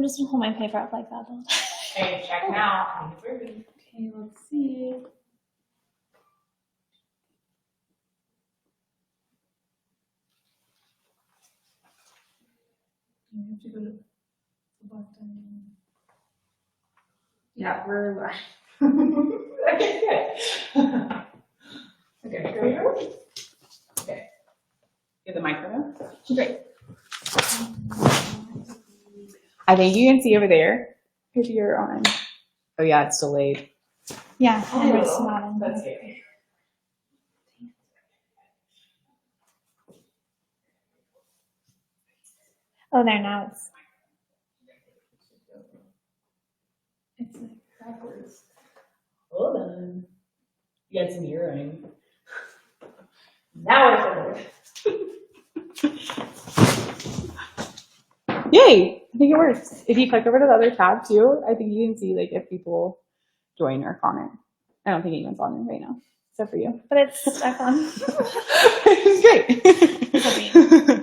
just gonna hold my paper up like that though. Okay, check now. Okay, let's see. You have to go to the left end. Yeah, we're live. Okay, good. Okay, here we go. Okay. Get the microphone. Great. I think you can see over there if you're on. Oh yeah, it's delayed. Yeah, and it's Oh, not on. let's see. Oh, there now it's like Backwards. Hold on. You got some earring. Now it's over. Yay! I think it works. If you click over to the other tab too, I think you can see like if people join or comment. I don't think anyone's on there right now, except for you. but it's stuck on. It's great.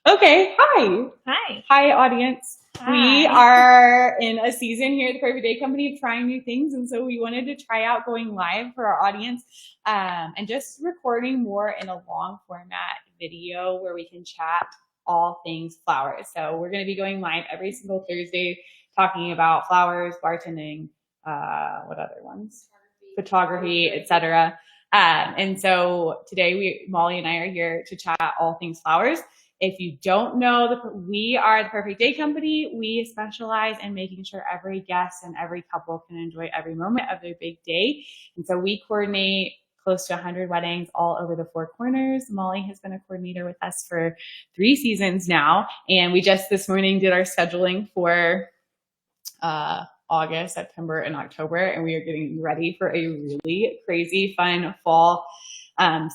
Okay, hi. Hi. Hi, audience. Hi. We are in a season here at the Perfect Day Company of trying new things, and so we wanted to try out going live for our audience and just recording more in a long format video where we can chat all things flowers. So we're going to be going live every single Thursday talking about flowers, bartending, what other ones? Photography, etc. And so today Molly and I are here to chat all things flowers. If you don't know, we are the Perfect Day Company. We specialize in making sure every guest and every couple can enjoy every moment of their big day. And so we coordinate close to 100 weddings all over the four corners. Molly has been a coordinator with us for 3 seasons now. And we just this morning did our scheduling for August, September, and October. And we are getting ready for a really crazy, fun fall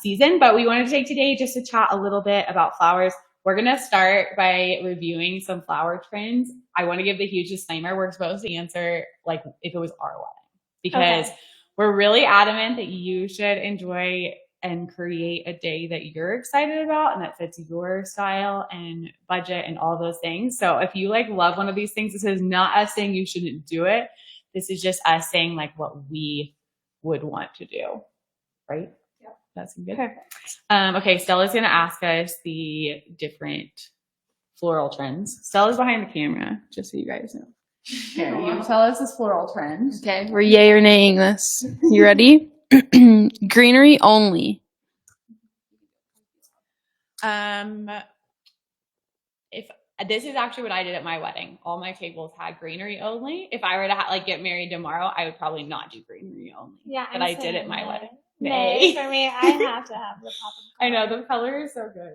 season. But we wanted to take today just to chat a little bit about flowers. We're going to start by reviewing some flower trends. I want to give the huge disclaimer. We're supposed to answer like if it was our wedding, because we're really adamant that you should enjoy and create a day that you're excited about and that fits your style and budget and all those things. So if you like love one of these things, this is not us saying you shouldn't do it. This is just us saying like what we would want to do, right? That's good. Perfect. Okay, Stella's going to ask us the different floral trends. Stella's behind the camera, just so you guys know. Here, you tell us this floral trend. Okay, we're yay or naying this. You ready? Greenery only. If this is actually what I did at my wedding, all my tables had greenery only. If I were to get married tomorrow, I would probably not do greenery only. Yeah, but I did at my wedding. Nay. For me, I have to have the pop of color. I know the color is so good.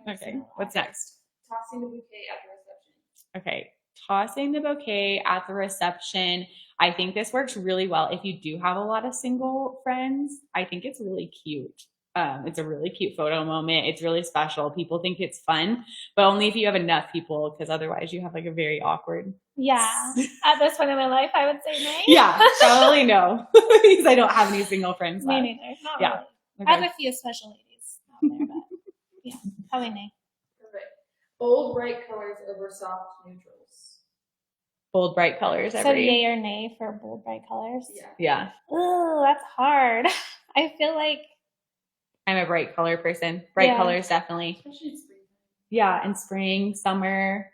Yeah, okay, what's next? Tossing the bouquet at the reception. Okay, tossing the bouquet at the reception. I think this works really well if you do have a lot of single friends. I think it's really cute. It's a really cute photo moment. It's really special. People think it's fun, but only if you have enough people, because otherwise you have like a very awkward. Yeah. At this point in my life, I would say nay. Yeah, probably no, because I don't have any single friends Me left. neither. Not Yeah. really. Okay. I have a few special ladies out there, but yeah, probably nay. Perfect. Bold, bright colors over soft neutrals. Bold, bright colors. So yay or nay for bold, bright colors? Yeah. Ooh, that's hard. I feel like I'm a bright color person. Bright Yeah. colors, definitely. Especially in spring. Yeah, in spring, summer.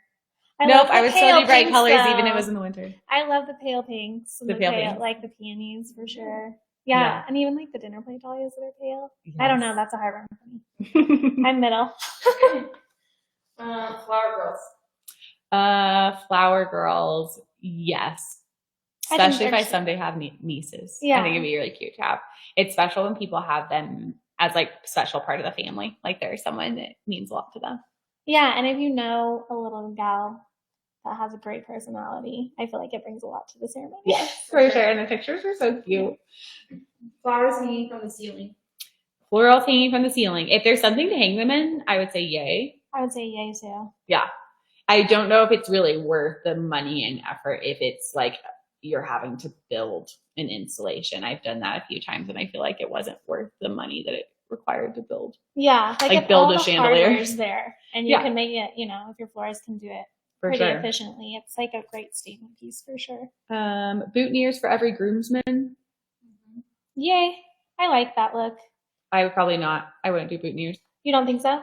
I Nope, love the I would still pale do bright pinks, colors though. even if it was in the winter. I love the pale pinks. And The pale pinks. like the peonies for sure. Yeah, Yeah. and even like the dinner plate dahlias that are pale. I don't know. That's a hard one for me. know. I'm middle. Flower girls. Flower girls, yes. I think Especially if they're I cute. someday have nieces. Yeah. I think it'd be really cute to have. It's special when people have them as like special part of the family. Like there's someone that means a lot to them. Yeah, and if you know a little gal that has a great personality, I feel like it brings a lot to the ceremony. Yes, for sure. And the pictures are so cute. Flowers hanging from the ceiling. Florals hanging from the ceiling. If there's something to hang them in, I would say yay. I would say yay too. Yeah. I don't know if it's really worth the money and effort if it's like you're having to build an installation. I've done that a few times and I feel like it wasn't worth the money that it required to build. Yeah, Like if build all a the chandelier. hardware's there, and you Yeah. can make it. You know, if your florist can do it pretty sure. efficiently. It's like a great statement piece for sure. Boutonnieres for every groomsman. Yay. I like that look. I would probably not. I wouldn't do boutonnieres. You don't think so?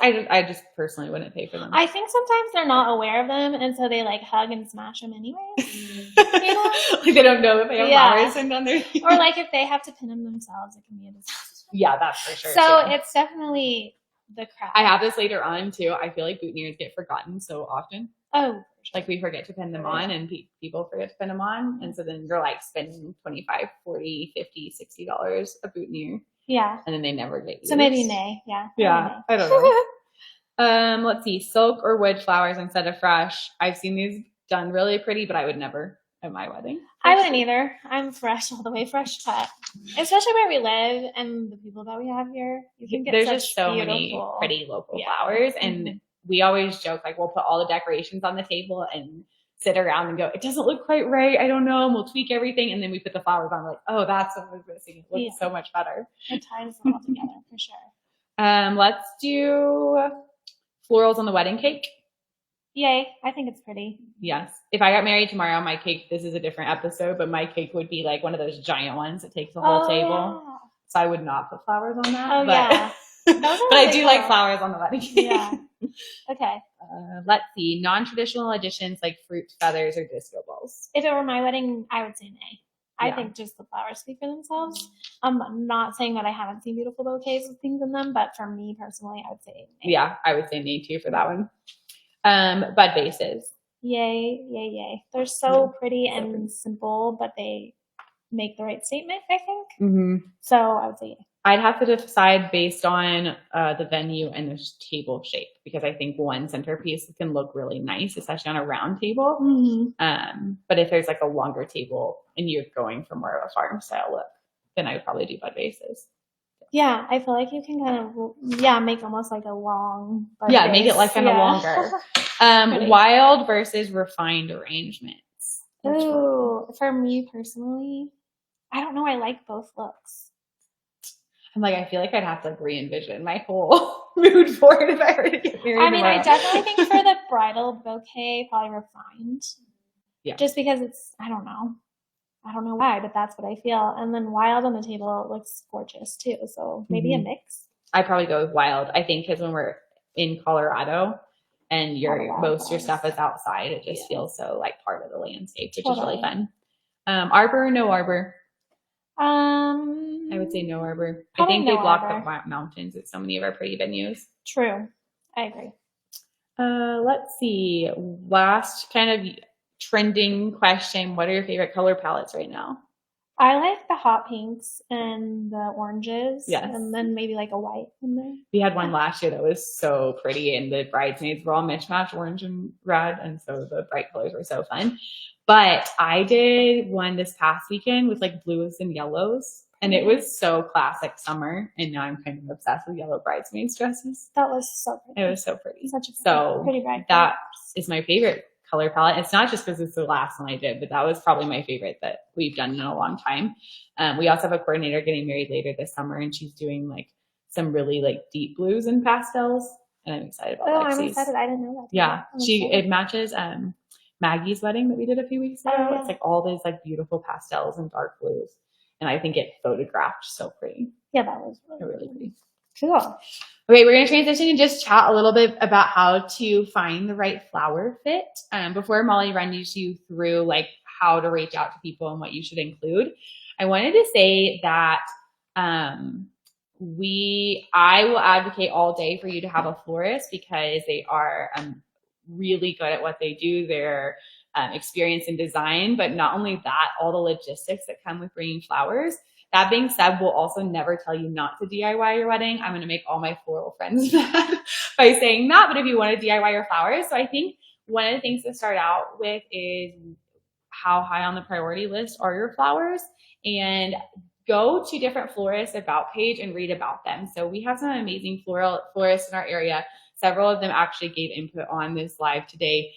I just personally wouldn't pay for them. I think sometimes they're not aware of them, and so they like hug and smash them anyways. You know? Like they don't know that they have flowers and on their or like if they have to pin them themselves, it can be a disaster. Yeah, that's for sure. So too. it's definitely the crap. I have this later on too. I feel like boutonnieres get forgotten so often. Oh, for sure. Like we forget to pin them on and people forget to pin them on. And so then you're like spending $25, $40, $50, $60 a boutonniere. Yeah. And then they never get used. So maybe nay. Yeah. Yeah. I don't know. Let's see. Silk or wood flowers instead of fresh. I've seen these done really pretty, but I would never at my wedding. I wouldn't either. I'm fresh all the way, fresh cut. Especially where we live and the people that we have here. You can get There's such just so beautiful, many pretty local flowers. And we always joke, like, we'll put all the decorations on the table and sit around and go, it doesn't look quite right. I don't know. And we'll tweak everything. And then we put the flowers on, like, oh, that's what was missing. It looks so much better. It ties them all together for sure. Let's do florals on the wedding cake. Yay. I think it's pretty. Yes. If I got married tomorrow, my cake, this is a different episode, but my cake would be like one of those giant ones that takes the whole table. Yeah. So I would not put flowers on that. Oh, but, yeah. but I do like flowers on the wedding cake. Yeah. Okay. Let's see. Non-traditional additions like fruit, feathers, or disco balls. If it were my wedding, I would say nay. I think just the flowers speak for themselves. I'm not saying that I haven't seen beautiful bouquets with things in them, but for me personally, I would say nay. Yeah, I would say nay too for that one. Bud vases. Yay, yay, yay. They're so pretty and simple, but they make the right statement, I think. Mm-hmm. So I would say yay. I'd have to decide based on the venue and the table shape, because I think one centerpiece can look really nice, especially on a round table. Mm-hmm. But if there's like a longer table and you're going for more of a farm style look, then I would probably do bud vases. Yeah, I feel like you can kind of, make almost like a long bud Yeah, vase. make it like kind of longer. Wild versus refined arrangements. Ooh, for me personally, I don't know. I like both looks. I'm like, I feel like I'd have to re-envision my whole mood for it if I were to get married. I mean, I definitely think for the bridal bouquet, probably refined. Yeah. Just because I don't know why, but that's what I feel. And then wild on the table looks gorgeous too. So maybe a mix. I'd probably go with wild. I think because when we're in Colorado and most of your stuff is outside, it just feels so like part of the landscape, which is really fun. Arbor or no arbor? I would say no arbor. I think they block the mountains at so many of our pretty venues. True. I agree. Let's see. Last kind of trending question. What are your favorite color palettes right now? I like the hot pinks and the oranges. Yes. And then maybe like a white in there. We had one last year that was so pretty, and the bridesmaids were all mismatched orange and red, and so the bright colors were so fun. But I did one this past weekend with like blues and yellows, and it was so classic summer, and now I'm kind of obsessed with yellow bridesmaids dresses. That was so pretty. It was so pretty. Such a pretty bride. That is my favorite color palette. It's not just because it's the last one I did, but that was probably my favorite that we've done in a long time. We also have a coordinator getting married later this summer, and she's doing like some really like deep blues and pastels, and I'm excited about that. I'm excited. I didn't know that. Yeah, it matches Maggie's wedding that we did a few weeks ago. Yeah. It's like all these like beautiful pastels and dark blues, and I think it photographed so pretty. Yeah, that was really pretty. Cool. Okay, we're going to transition and just chat a little bit about how to find the right flower fit. Before Molly runs you through like how to reach out to people and what you should include, I wanted to say that I will advocate all day for you to have a florist, because they are really good at what they do. They're experienced in design, but not only that, all the logistics that come with bringing flowers. That being said, we'll also never tell you not to DIY your wedding. I'm going to make all my floral friends mad by saying that, but if you want to DIY your flowers. So I think one of the things to start out with is how high on the priority list are your flowers, and go to different florists' about page and read about them. So we have some amazing florists in our area. Several of them actually gave input on this live today.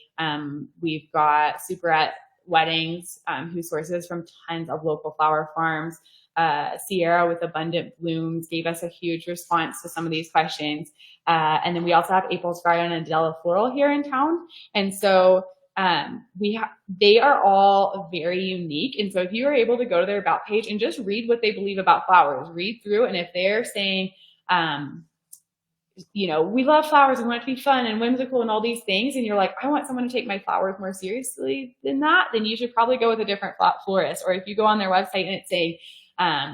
We've got Superette Weddings, who sources from tons of local flower farms. Sierra with Abundant Blooms gave us a huge response to some of these questions. And then we also have April's Garden and Adela Floral here in town. And so they are all very unique. And so if you are able to go to their about page and just read what they believe about flowers, read through, and if they're saying, we love flowers and want it to be fun and whimsical and all these things, and you're like, I want someone to take my flowers more seriously than that, then you should probably go with a different florist. Or if you go on their website and it's saying,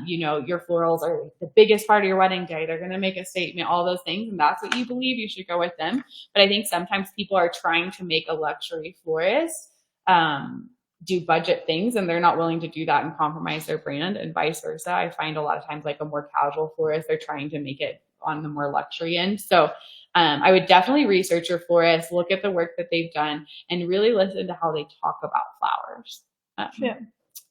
your florals are the biggest part of your wedding day, they're going to make a statement, all those things, and that's what you believe, you should go with them. But I think sometimes people are trying to make a luxury florist do budget things, and they're not willing to do that and compromise their brand, and vice versa. I find a lot of times like a more casual florist, they're trying to make it on the more luxury end. So I would definitely research your florist, look at the work that they've done, and really listen to how they talk about flowers.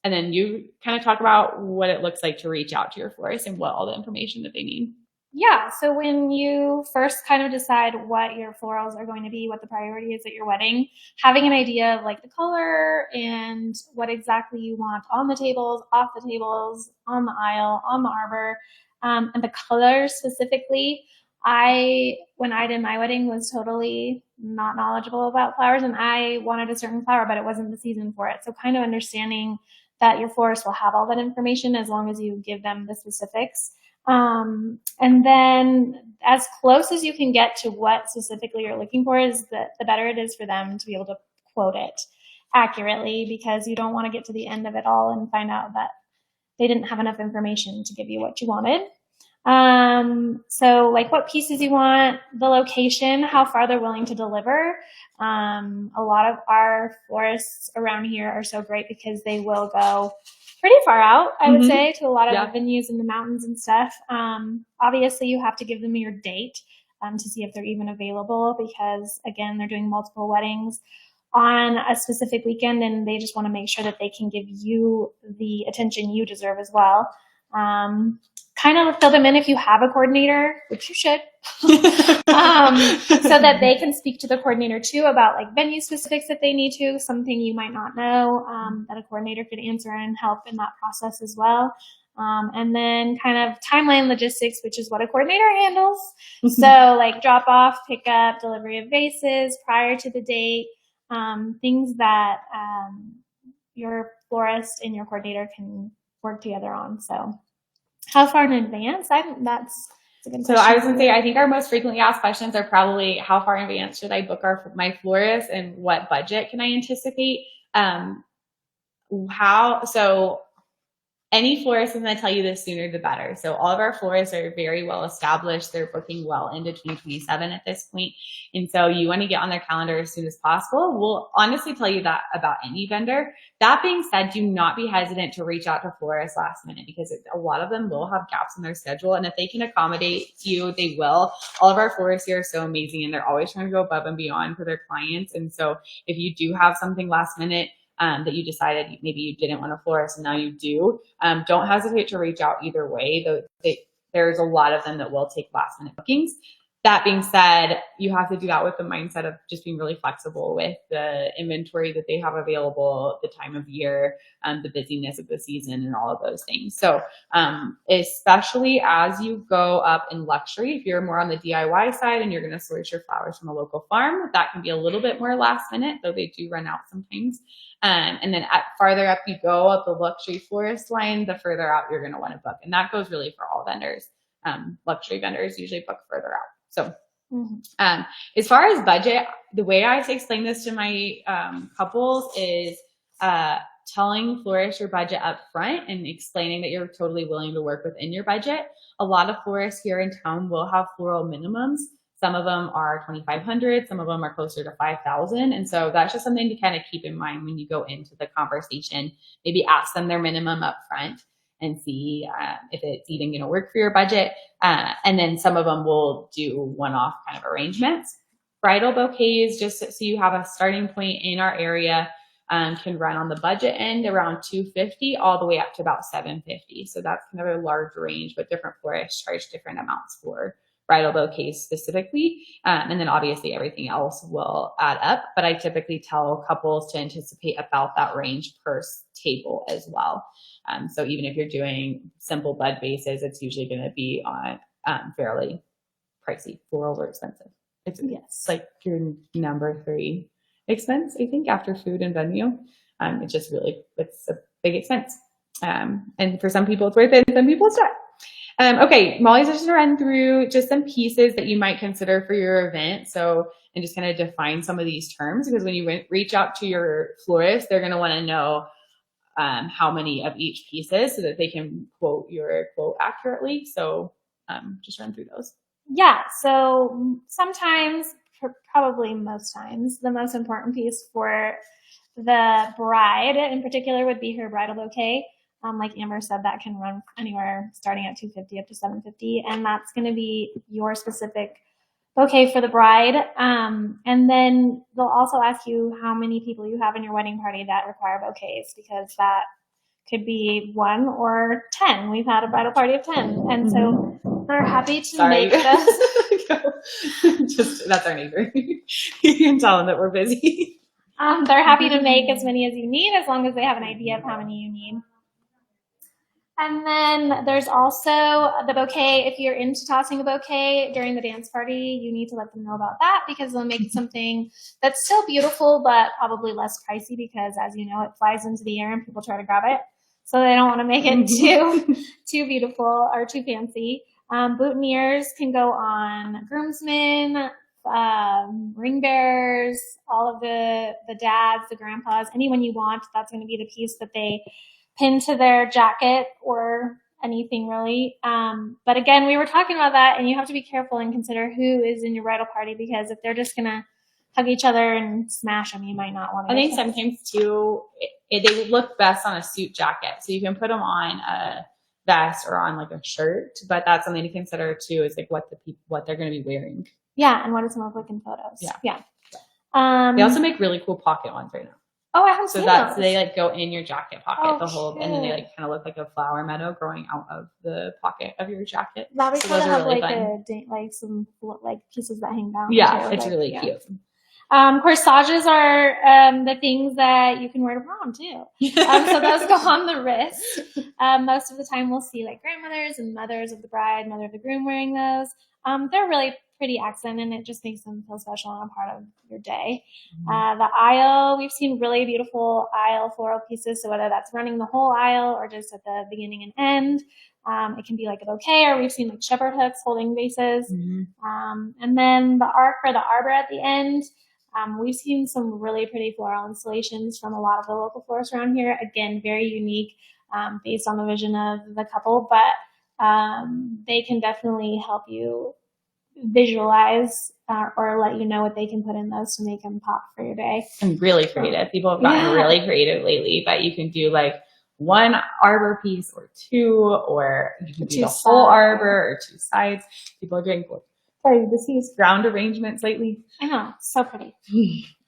And then you kind of talk about what it looks like to reach out to your florist and what all the information that they need. Yeah. So when you first kind of decide what your florals are going to be, what the priority is at your wedding, having an idea of like the color and what exactly you want on the tables, off the tables, on the aisle, on the arbor, and the colors specifically. When I did my wedding, was totally not knowledgeable about flowers, and I wanted a certain flower, but it wasn't the season for it. So kind of understanding that your florist will have all that information as long as you give them the specifics. And then as close as you can get to what specifically you're looking for is the better it is for them to be able to quote it accurately, because you don't want to get to the end of it all and find out that they didn't have enough information to give you what you wanted. So like what pieces you want, the location, how far they're willing to deliver. A lot of our florists around here are so great because they will go pretty far out, I would say, to a lot of the venues in the mountains and stuff. Obviously you have to give them your date, to see if they're even available, because again, they're doing multiple weddings on a specific weekend, and they just want to make sure that they can give you the attention you deserve as well. Kind of fill them in if you have a coordinator, which you should, so that they can speak to the coordinator too about like venue specifics if they need to, something you might not know, that a coordinator could answer and help in that process as well. And then kind of timeline logistics, which is what a coordinator handles. So like drop off, pick up, delivery of vases prior to the date, things that your florist and your coordinator can work together on. So how far in advance? That's a good question. So I was going to say, I think our most frequently asked questions are probably how far in advance should I book my florist, and what budget can I anticipate? Any florist is going to tell you the sooner the better. So all of our florists are very well established. They're booking well into 2027 at this point. And so you want to get on their calendar as soon as possible. We'll honestly tell you that about any vendor. That being said, do not be hesitant to reach out to florists last minute, because a lot of them will have gaps in their schedule. And if they can accommodate you, they will. All of our florists here are so amazing, and they're always trying to go above and beyond for their clients. And so if you do have something last minute, that you decided maybe you didn't want a florist and now you do, don't hesitate to reach out either way. There's a lot of them that will take last minute bookings. That being said, you have to do that with the mindset of just being really flexible with the inventory that they have available, the time of year, the busyness of the season, and all of those things. So especially as you go up in luxury, if you're more on the DIY side and you're going to source your flowers from a local farm, that can be a little bit more last minute, though they do run out sometimes. And then farther up you go up the luxury florist line, the further out you're going to want to book. And that goes really for all vendors. Luxury vendors usually book further out. So as far as budget, the way I explain this to my couples is telling florists your budget up front and explaining that you're totally willing to work within your budget. A lot of florists here in town will have floral minimums. Some of them are $2,500, some of them are closer to $5,000. And so that's just something to kind of keep in mind when you go into the conversation. Maybe ask them their minimum up front and see if it's even going to work for your budget. And then some of them will do one-off kind of arrangements. Bridal bouquets, just so you have a starting point in our area, can run on the budget end around $250 all the way up to about $750. So that's kind of a large range, but different florists charge different amounts for bridal bouquets specifically. And then obviously everything else will add up. But I typically tell couples to anticipate about that range per table as well. So even if you're doing simple bud bases, it's usually going to be on fairly pricey. Florals are expensive. It's like your number 3 expense, I think, after food and venue. It's just really, it's a big expense. And for some people it's worth it, and some people it's not. Okay, Molly's just gonna run through just some pieces that you might consider for your event. So, and just kind of define some of these terms, because when you reach out to your florist, they're gonna wanna know how many of each pieces so that they can quote your quote accurately. So just run through those. Yeah, so sometimes, probably most times, the most important piece for the bride in particular would be her bridal bouquet. Like Amber said, that can run anywhere starting at $250 up to $750, and that's going to be your specific bouquet for the bride. And then they'll also ask you how many people you have in your wedding party that require bouquets, because that could be 1 or 10. We've had a bridal party of 10, and so they're happy to make those. Just that's our neighbor. You can tell them that we're busy. They're happy to make as many as you need, as long as they have an idea of how many you need. And then there's also the bouquet. If you're into tossing a bouquet during the dance party, you need to let them know about that, because they'll make something that's still beautiful, but probably less pricey, because as you know, it flies into the air and people try to grab it. So they don't want to make it too beautiful or too fancy. Boutonnieres can go on groomsmen, ring bearers, all of the dads, the grandpas, anyone you want. That's going to be the piece that they pin to their jacket or anything really. But again, we were talking about that, and you have to be careful and consider who is in your bridal party, because if they're just going to hug each other and smash them, you might not want to. I think sometimes too, they look best on a suit jacket. So you can put them on a vest or on like a shirt, but that's something to consider too, is like what they're going to be wearing. Yeah, and what does it look like in photos? Yeah. They also make really cool pocket ones right now. Oh, I haven't seen those. So they like go in your jacket pocket, and then they like kind of look like a flower meadow growing out of the pocket of your jacket. That would kind of have really like some like pieces that hang down. Yeah, it's really cute. Corsages are the things that you can wear to prom too. So those go on the wrist. Most of the time we'll see like grandmothers and mothers of the bride, mother of the groom wearing those. They're really pretty accent, and it just makes them feel special and a part of your day. The aisle, we've seen really beautiful aisle floral pieces. So whether that's running the whole aisle or just at the beginning and end, it can be like a bouquet, or we've seen like shepherd hooks holding vases. And then the arc or the arbor at the end. We've seen some really pretty floral installations from a lot of the local florists around here. Again, very unique, based on the vision of the couple, but they can definitely help you visualize or let you know what they can put in those to make them pop for your day. And really creative. People have gotten really creative lately, but you can do like 1 arbor piece or 2, or you can do the whole arbor or 2 sides. People are doing these ground arrangements lately. I know, so pretty.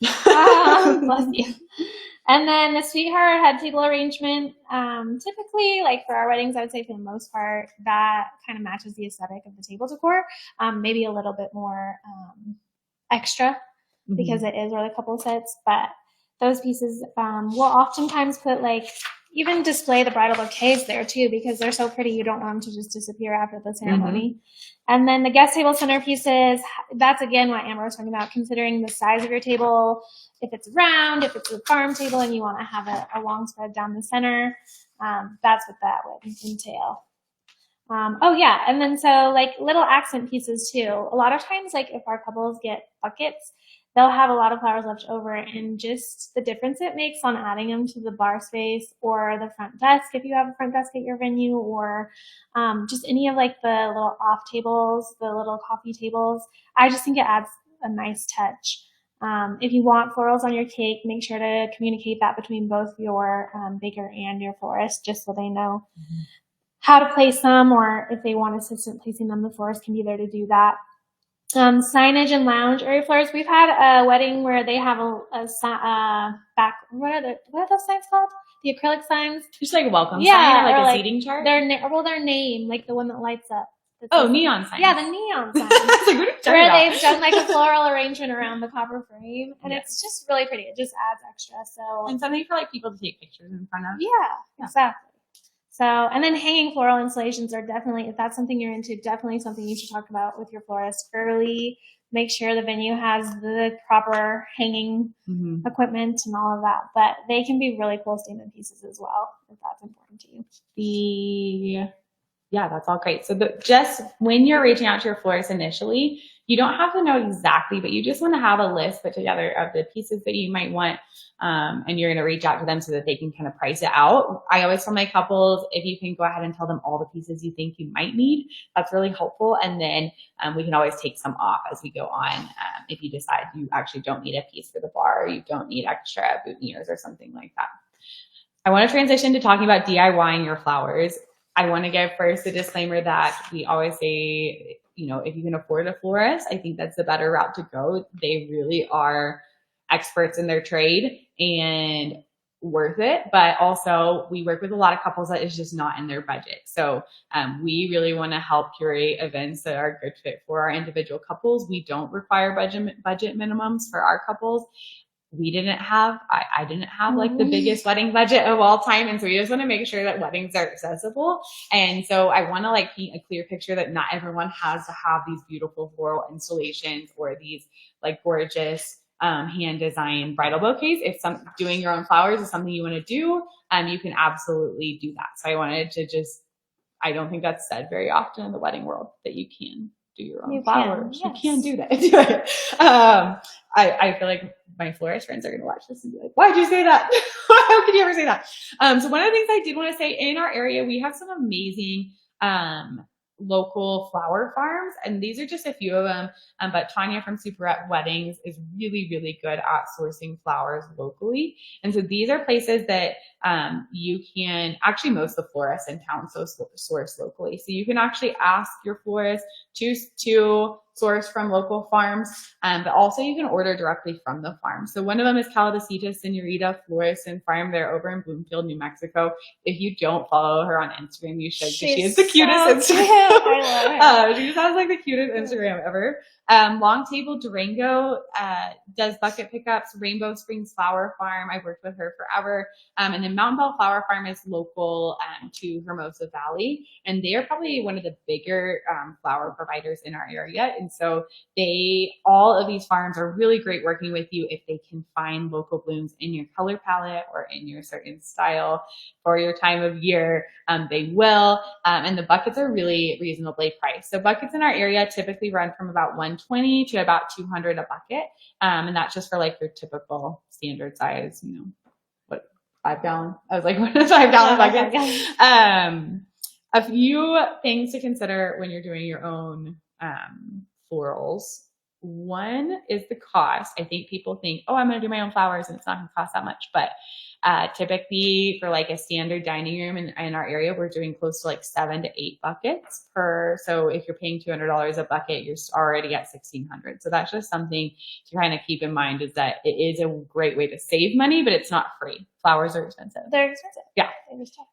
Bless you. And then the sweetheart head table arrangement, typically, like for our weddings, I would say for the most part, that kind of matches the aesthetic of the table decor. Maybe a little bit more extra, because it is really couple sets. But those pieces, we'll oftentimes put like, even display the bridal bouquets there too, because they're so pretty. You don't want them to just disappear after the ceremony. And then the guest table centerpieces, that's again what Amber was talking about, considering the size of your table. If it's round, if it's a farm table and you want to have a long spread down the center, that's what that would entail. And then so like little accent pieces too. A lot of times, like if our couples get buckets, they'll have a lot of flowers left over, and just the difference it makes on adding them to the bar space or the front desk, if you have a front desk at your venue, or just any of like the little off tables, the little coffee tables. I just think it adds a nice touch. If you want florals on your cake, make sure to communicate that between both your baker and your florist, just so they know how to place them, or if they want assistant placing them, the florist can be there to do that. Signage and lounge area flowers. We've had a wedding where they have a back. What are those signs called? The acrylic signs. Just like a welcome sign, or like a seating chart. Their name, like the one that lights up. Neon signs. Yeah, the neon signs. Like, what are you talking Where about? they've done like a floral arrangement around the copper frame, and Yeah. it's just really pretty. It just adds extra. So And something for like people to take pictures in front of. yeah, exactly. So, and then hanging floral installations are definitely, if that's something you're into, definitely something you should talk about with your florist early. Make sure the venue has the proper hanging equipment and all of that. But they can be really cool statement pieces as well, if that's important to you. Yeah, that's all great. So just when you're reaching out to your florist initially, you don't have to know exactly, but you just want to have a list put together of the pieces that you might want. And you're going to reach out to them so that they can kind of price it out. I always tell my couples, if you can go ahead and tell them all the pieces you think you might need, that's really helpful. And then we can always take some off as we go on. If you decide you actually don't need a piece for the bar, or you don't need extra boutonnieres or something like that. I want to transition to talking about DIYing your flowers. I want to give first a disclaimer that we always say, you know, if you can afford a florist, I think that's the better route to go. They really are experts in their trade and worth it. But also we work with a lot of couples that is just not in their budget. So we really want to help curate events that are a good fit for our individual couples. We don't require budget minimums for our couples. I didn't have like the biggest wedding budget of all time. And so we just want to make sure that weddings are accessible. And so I want to like paint a clear picture that not everyone has to have these beautiful floral installations or these like gorgeous hand designed bridal bouquets. If doing your own flowers is something you want to do, you can absolutely do that. So I wanted to I don't think that's said very often in the wedding world that you can do your own flowers. Yes. You can do that. I feel like my florist friends are going to watch this and be like, why'd you say that? How could you ever say that? So one of the things I did want to say, in our area, we have some amazing local flower farms, and these are just a few of them. But Tanya from Superette Weddings is really, really good at sourcing flowers locally. And so these are places that you can actually, most of the florists in town source locally. So you can actually ask your florist to source from local farms, but also you can order directly from the farm. So one of them is Calabacita Senorita Florist and Farm. They're over in Bloomfield, New Mexico. If you don't follow her on Instagram, you should, because she is the cutest Instagram. I love her. She just has like the cutest Instagram ever. Long Table Durango does bucket pickups. Rainbow Springs Flower Farm, I've worked with her forever. And then Mountain Bell Flower Farm is local to Hermosa Valley, and they are probably one of the bigger flower providers in our area. And so all of these farms are really great working with you if they can find local blooms in your color palette or in your certain style for your time of year. They will, and the buckets are really reasonably priced. So buckets in our area typically run from about $120 to about $200 a bucket, and that's just for like your typical standard size, 5 gallon. I was like, what is 5 gallon bucket? A few things to consider when you're doing your own florals. One is the cost. I think people think, oh, I'm going to do my own flowers and it's not going to cost that much. But typically for like a standard dining room in our area, we're doing close to like 7 to 8 buckets per. So if you're paying $200 a bucket, you're already at $1,600. So that's just something to kind of keep in mind, is that it is a great way to save money, but it's not free. Flowers are expensive. They're expensive. Yeah.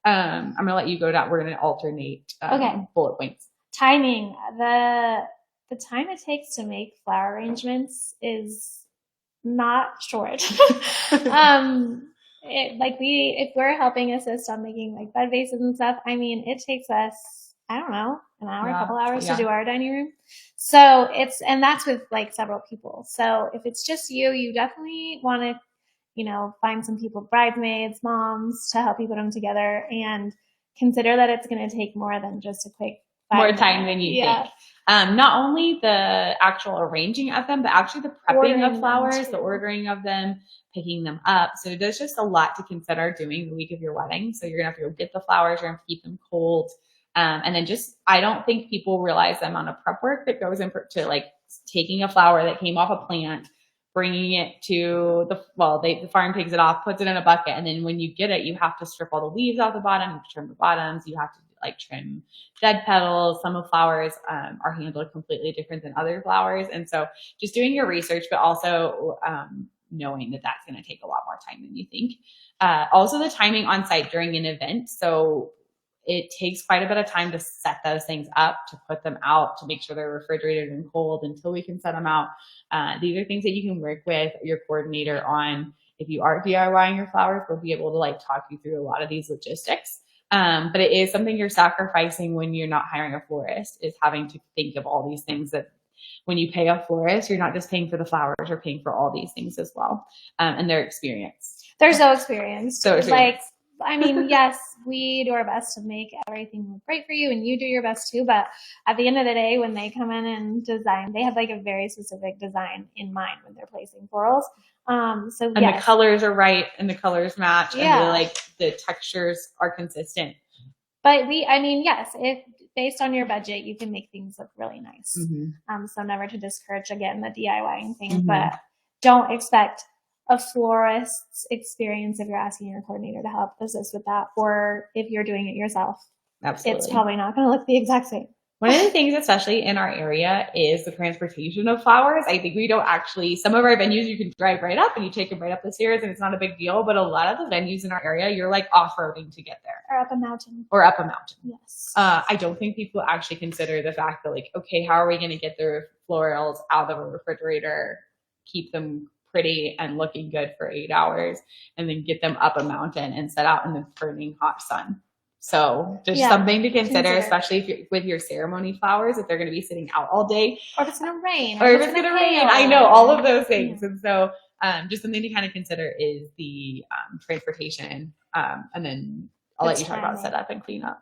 I'm going to let you go down. We're going to alternate bullet points. Timing. The time it takes to make flower arrangements is not short. If we're helping assist on making like bed vases and stuff, I mean, it takes us, I don't know, an hour, a couple hours to do our dining room. So and that's with like several people. So if it's just you, you definitely want to, find some people, bridesmaids, moms, to help you put them together, and consider that it's going to take more than just a quick more time than you think. Not only the actual arranging of them, but actually the prepping of flowers, the ordering of them, picking them up. So there's just a lot to consider doing the week of your wedding. So you're gonna have to go get the flowers, you're gonna have to keep them cold. And then I don't think people realize the amount of prep work that goes into like taking a flower that came off a plant, bringing it to the farm takes it off, puts it in a bucket. And then when you get it, you have to strip all the leaves off the bottom, trim the bottoms. You have to like trim dead petals. Some of flowers are handled completely different than other flowers. And so just doing your research, but also knowing that that's going to take a lot more time than you think. Also the timing on site during an event. So it takes quite a bit of time to set those things up, to put them out, to make sure they're refrigerated and cold until we can set them out. These are things that you can work with your coordinator on. If you are DIYing your flowers, we'll be able to like talk you through a lot of these logistics. But it is something you're sacrificing when you're not hiring a florist, is having to think of all these things that when you pay a florist, you're not just paying for the flowers, you're paying for all these things as well. And their experience. They're so experienced. So experienced. Like, I mean, yes, we do our best to make everything look great for you, and you do your best too. But at the end of the day, when they come in and design, they have like a very specific design in mind when they're placing florals. So and yes. the colors are right, and the colors match, Yeah. and the textures are consistent. But I mean, yes, if based on your budget, you can make things look really nice. Mm-hmm. So never to discourage, again, the DIYing thing, Mm-hmm. but don't expect a florist's experience if you're asking your coordinator to help assist with that, or if you're doing it yourself. Absolutely. It's probably not going to look the exact same. One of the things, especially in our area, is the transportation of flowers. I think we don't actually, some of our venues, you can drive right up and you take them right up the stairs and it's not a big deal. But a lot of the venues in our area, you're like off-roading to get there. Or up a mountain. Yes. I don't think people actually consider the fact that like, okay, how are we going to get the florals out of a refrigerator, keep them pretty and looking good for 8 hours, and then get them up a mountain and set out in the burning hot sun. So just something to consider, especially if you're with your ceremony flowers, if they're going to be sitting out all day. Or if it's going to rain. Or if it's going to rain. I know, all of those things. And so just something to kind of consider is the transportation. And then I'll let you talk about setup and cleanup.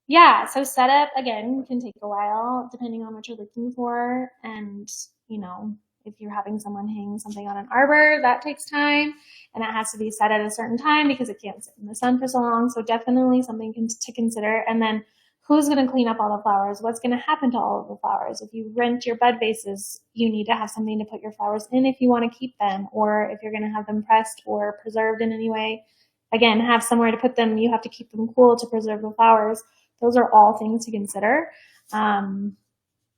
Yeah, so setup, again, can take a while depending on what you're looking for. And, you know, if you're having someone hang something on an arbor, that takes time, and it has to be set at a certain time because it can't sit in the sun for so long. So definitely something to consider. And then who's going to clean up all the flowers? What's going to happen to all of the flowers? If you rent your bud vases, you need to have something to put your flowers in if you want to keep them, or if you're going to have them pressed or preserved in any way. Again, have somewhere to put them. You have to keep them cool to preserve the flowers. Those are all things to consider. You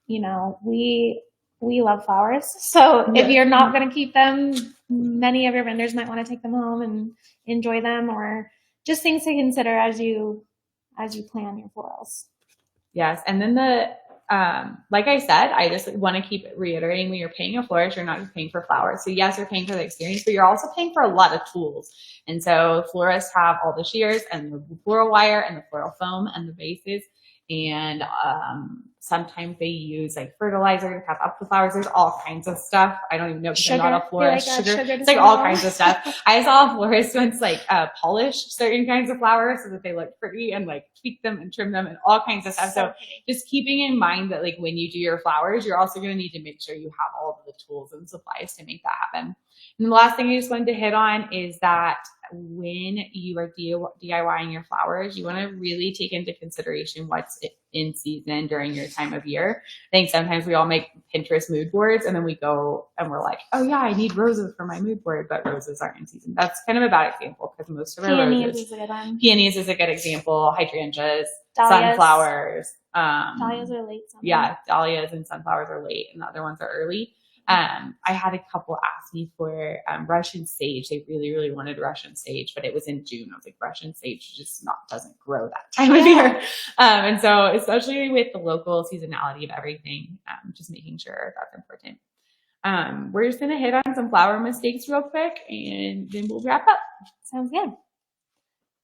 know, we love flowers. So if you're not going to keep them, many of your vendors might want to take them home and enjoy them, or just things to consider as you plan your florals. Yes. And then like I said, I just want to keep reiterating, when you're paying a florist, you're not just paying for flowers. So yes, you're paying for the experience, but you're also paying for a lot of tools. And so florists have all the shears and the floral wire and the floral foam and the vases. And sometimes they use like fertilizer to cap up the flowers. There's all kinds of stuff. I don't even know because I'm not a florist. Sugar. It's like all kinds of stuff. I saw a florist once like polish certain kinds of flowers so that they look pretty, and like tweak them and trim them and all kinds of stuff. So just keeping in mind that like when you do your flowers, you're also going to need to make sure you have all of the tools and supplies to make that happen. And the last thing I just wanted to hit on is that when you are DIYing your flowers, you want to really take into consideration what's in season during your time of year. I think sometimes we all make Pinterest mood boards and then we go and we're like, oh yeah, I need roses for my mood board, but roses aren't in season. That's kind of a bad example because most of our roses. Is a good one. Peonies is a good example. Hydrangeas, dahlias. Sunflowers. Dahlias are late. Sometimes. Yeah, dahlias and sunflowers are late, and the other ones are early. I had a couple ask me for Russian sage. They really, really wanted Russian sage, but it was in June. I was like, Russian sage just doesn't grow that time of year. And so especially with the local seasonality of everything, just making sure that's important. We're just going to hit on some flower mistakes real quick, and then we'll wrap up. Sounds good.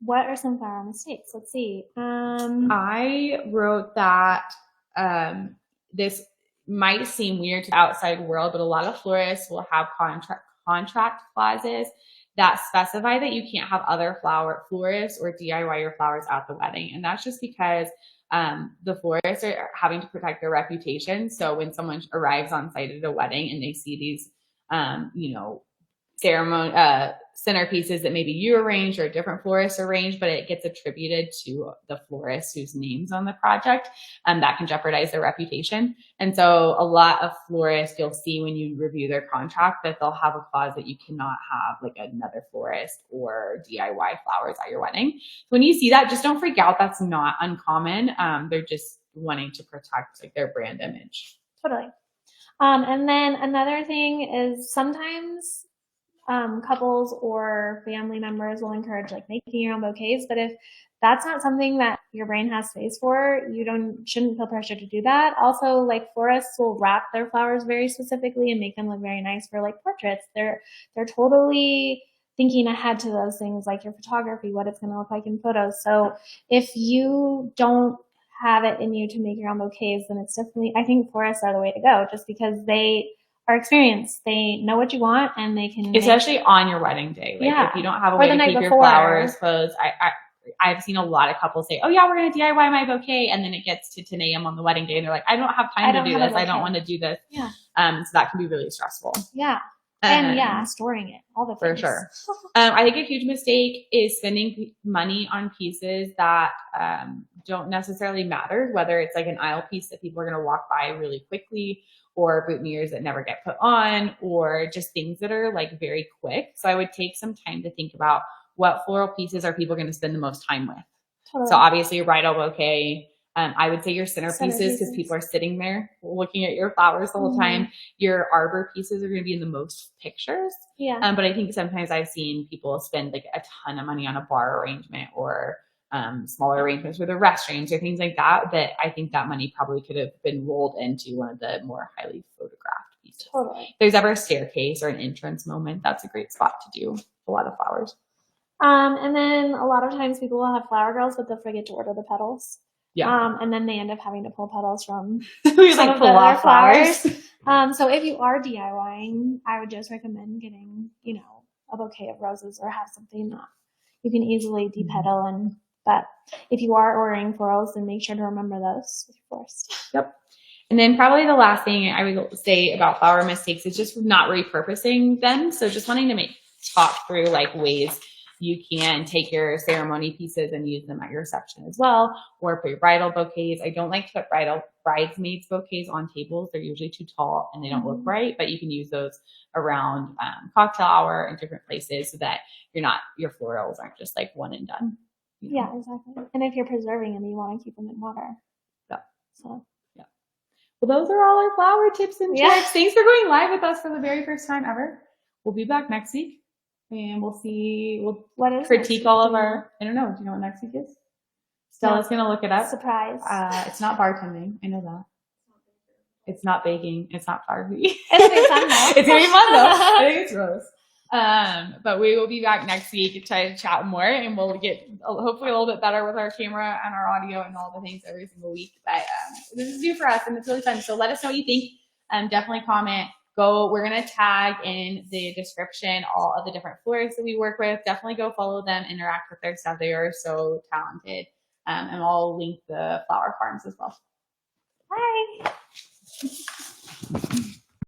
What are some flower mistakes? Let's see. I wrote that this might seem weird to the outside world, but a lot of florists will have contract clauses that specify that you can't have other florists or DIY your flowers at the wedding. And that's just because the florists are having to protect their reputation. So when someone arrives on site at a wedding and they see these, ceremony centerpieces that maybe you arranged or a different florist arranged, but it gets attributed to the florist whose name's on the project, that can jeopardize their reputation. And so a lot of florists, you'll see when you review their contract that they'll have a clause that you cannot have like another florist or DIY flowers at your wedding. So when you see that, just don't freak out. That's not uncommon. They're just wanting to protect like their brand image. Totally. And then another thing is sometimes couples or family members will encourage like making your own bouquets, but if that's not something that your brain has space for, you shouldn't feel pressure to do that. Also, like florists will wrap their flowers very specifically and make them look very nice for like portraits. They're totally thinking ahead to those things, like your photography, what it's going to look like in photos. So if you don't have it in you to make your own bouquets, then it's definitely, I think florists are the way to go, just because they are experienced. They know what you want, and they can especially on your wedding day. Like if you don't have a way to keep your flowers closed, I've seen a lot of couples say, "Oh yeah, we're gonna DIY my bouquet," and then it gets to 10 a.m. on the wedding day, and they're like, "I don't have time to do this. I don't want to do this." Yeah. So that can be really stressful. Yeah. And storing it, all the things. For sure. I think a huge mistake is spending money on pieces that don't necessarily matter, whether it's like an aisle piece that people are going to walk by really quickly, or boutonnieres that never get put on, or just things that are like very quick. So I would take some time to think about what floral pieces are people going to spend the most time with. Totally. So obviously your bridal bouquet, I would say your centerpieces, because people are sitting there looking at your flowers the whole time. Your arbor pieces are going to be in the most pictures. Yeah. But I think sometimes I've seen people spend like a ton of money on a bar arrangement, or smaller arrangements with the restrooms or things like that, that I think that money probably could have been rolled into one of the more highly photographed pieces. Totally. If there's ever a staircase or an entrance moment, that's a great spot to do a lot of flowers. And then a lot of times people will have flower girls, but they'll forget to order the petals. Yeah. And then they end up having to pull petals from some of their flowers. So if you are DIYing, I would just recommend getting, a bouquet of roses, or have something that you can easily depetal. But if you are ordering florals, then make sure to remember those with your florist. Yep. And then probably the last thing I would say about flower mistakes is just not repurposing them. So just wanting to talk through like ways you can take your ceremony pieces and use them at your reception as well, or for your bridal bouquets. I don't like to put bridesmaids bouquets on tables. They're usually too tall and they don't look right, but you can use those around cocktail hour and different places, so that your florals aren't just like one and done. Yeah, exactly. And if you're preserving them, you want to keep them in water. Yeah. So. Yeah. Well, those are all our flower tips and tricks. Thanks for going live with us for the very first time ever. We'll be back next week. And we'll critique all of our, I don't know. Do you know what next week is? Stella's going to look it up. Surprise. It's not bartending. I know that. It's not baking. It's not Barbie. It's going to be fun though. It's going to be fun though. I think it's Rose. But we will be back next week to try to chat more, and we'll get hopefully a little bit better with our camera and our audio and all the things every single week. But this is new for us, and it's really fun. So let us know what you think. Definitely comment. We're going to tag in the description all of the different florists that we work with. Definitely go follow them, interact with their staff. They are so talented. And I'll link the flower farms as well. Bye.